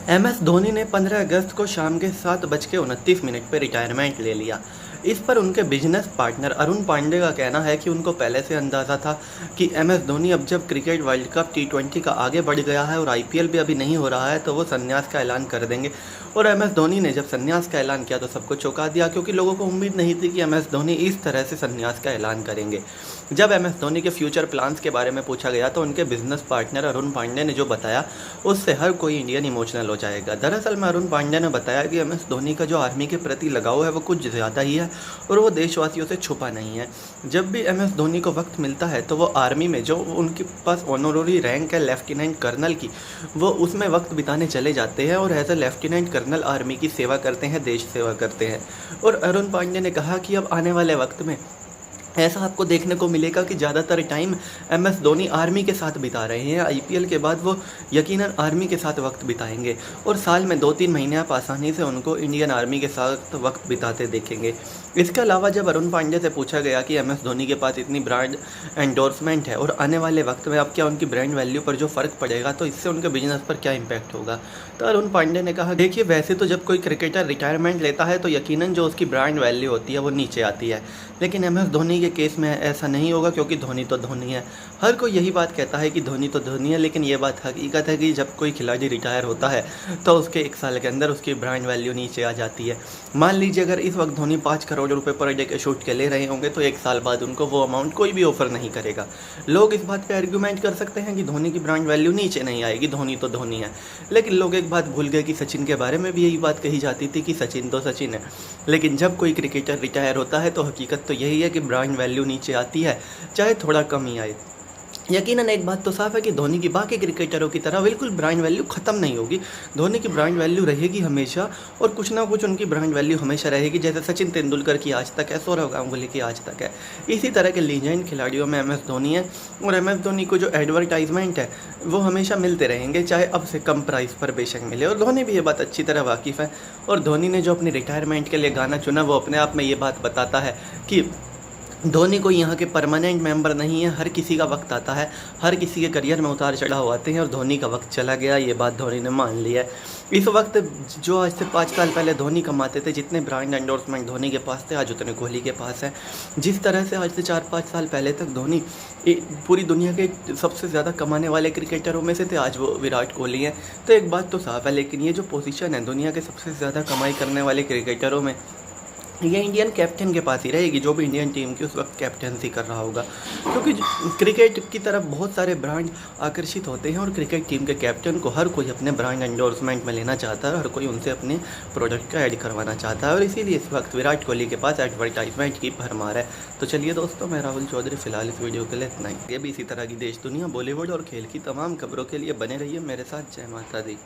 M S Dhoni ने 15 अगस्त को शाम के 7:29 पर रिटायरमेंट ले लिया। इस पर उनके बिजनेस पार्टनर अरुण पांडे का कहना है कि उनको पहले से अंदाज़ा था कि एम एस धोनी अब जब क्रिकेट वर्ल्ड कप T20 का आगे बढ़ गया है और IPL भी अभी नहीं हो रहा है तो वो संन्यास का ऐलान कर देंगे। और एम एस धोनी ने जब संन्यास का ऐलान किया तो सबको चौंका दिया, क्योंकि लोगों को उम्मीद नहीं थी कि एम एस धोनी इस तरह से संन्यास का ऐलान करेंगे। जब एम एस धोनी के फ्यूचर प्लान्स के बारे में पूछा गया तो उनके बिजनेस पार्टनर अरुण पांडे ने जो बताया उससे हर कोई इंडियन इमोशनल हो जाएगा। दरअसल में अरुण पांडे ने बताया कि एम एस धोनी का जो आर्मी के प्रति लगाव है वो कुछ ज़्यादा ही है और वो देशवासियों से छुपा नहीं है। जब भी एम एस धोनी को वक्त मिलता है तो वो आर्मी में जो उनके पास ऑनररी रैंक है लेफ्टिनेंट कर्नल की, वो उसमें वक्त बिताने चले जाते हैं और as a lieutenant colonel army की सेवा करते हैं, देश सेवा करते हैं। और अरुण पांडे ने कहा कि अब आने वाले वक्त में ऐसा आपको देखने को मिलेगा कि ज़्यादातर time M S Dhoni army के साथ बिता रहे हैं। IPL के बाद वो यकीनन आर्मी के साथ वक्त बिताएंगे और साल में 2-3 महीने आप आसानी से उनको इंडियन आर्मी के साथ वक्त बिताते देखेंगे। इसके अलावा जब अरुण पांडे से पूछा गया कि एम एस धोनी के पास इतनी ब्रांड एंडोर्समेंट है और आने वाले वक्त में अब क्या उनकी ब्रांड वैल्यू पर जो फ़र्क पड़ेगा तो इससे उनके बिजनेस पर क्या इम्पैक्ट होगा, तो अरुण पांडे ने कहा, देखिए वैसे तो जब कोई क्रिकेटर रिटायरमेंट लेता है तो यकीनन जो उसकी ब्रांड वैल्यू होती है वो नीचे आती है, लेकिन एम एस धोनी के केस में ऐसा नहीं होगा, क्योंकि धोनी तो धोनी है। हर कोई यही बात कहता है कि धोनी तो धोनी है, लेकिन ये बात हकीकत है कि जब कोई खिलाड़ी रिटायर होता है तो उसके 1 साल के अंदर उसकी ब्रांड वैल्यू नीचे आ जाती है। मान लीजिए अगर इस वक्त धोनी 5 करोड़ रुपए पर डे के शूट के ले रहे होंगे तो 1 साल बाद उनको वो अमाउंट कोई भी ऑफर नहीं करेगा। लोग इस बात पे आर्ग्यूमेंट कर सकते हैं कि धोनी की ब्रांड वैल्यू नीचे नहीं आएगी, धोनी तो धोनी है, लेकिन लोग एक बात भूल गए कि सचिन के बारे में भी यही बात कही जाती थी कि सचिन तो सचिन है। लेकिन जब कोई क्रिकेटर रिटायर होता है तो हकीकत तो यही है कि ब्रांड वैल्यू नीचे आती है, चाहे थोड़ा कम ही आए। यकीनन एक बात तो साफ है कि धोनी की बाकी क्रिकेटरों की तरह बिल्कुल ब्रांड वैल्यू ख़त्म नहीं होगी। धोनी की ब्रांड वैल्यू रहेगी हमेशा और कुछ ना कुछ उनकी ब्रांड वैल्यू हमेशा रहेगी, जैसे सचिन तेंदुलकर की आज तक है, सौरव गांगुली की आज तक है। इसी तरह के लीजेंड खिलाड़ियों में एम एस धोनी है और एम एस धोनी को जो एडवर्टाइजमेंट है वो हमेशा मिलते रहेंगे, चाहे अब से कम प्राइस पर बेशक मिले। और धोनी भी ये बात अच्छी तरह वाकिफ़ है और धोनी ने जो अपनी रिटायरमेंट के लिए गाना चुना वो अपने आप में ये बात बताता है कि धोनी कोई यहाँ के परमानेंट मेंबर नहीं है। हर किसी का वक्त आता है, हर किसी के करियर में उतार चढ़ाव आते हैं और धोनी का वक्त चला गया, ये बात धोनी ने मान लिया है। इस वक्त जो आज से 5 साल पहले धोनी कमाते थे, जितने ब्रांड एंडोर्समेंट धोनी के पास थे आज उतने कोहली के पास है। जिस तरह से आज से 4-5 साल पहले तक धोनी पूरी दुनिया के सबसे ज़्यादा कमाने वाले क्रिकेटरों में से थे, आज वो विराट कोहली हैं। तो एक बात तो साफ है, लेकिन ये जो पोजीशन है दुनिया के सबसे ज़्यादा कमाई करने वाले क्रिकेटरों में, ये इंडियन कैप्टन के पास ही रहेगी, जो भी इंडियन टीम की उस वक्त कैप्टनसी कर रहा होगा। क्योंकि क्रिकेट की तरफ बहुत सारे ब्रांड आकर्षित होते हैं और क्रिकेट टीम के कैप्टन को हर कोई अपने ब्रांड एंडोर्समेंट में लेना चाहता है, हर कोई उनसे अपने प्रोडक्ट का ऐड करवाना चाहता है और इसीलिए इस वक्त विराट कोहली के पास एडवर्टाइजमेंट की भरमार है। तो चलिए दोस्तों, मैं राहुल चौधरी, फिलहाल इस वीडियो के लिए इतना ही। ये भी इसी तरह की देश दुनिया, बॉलीवुड और खेल की तमाम खबरों के लिए बने रहिए मेरे साथ। जय माता दी।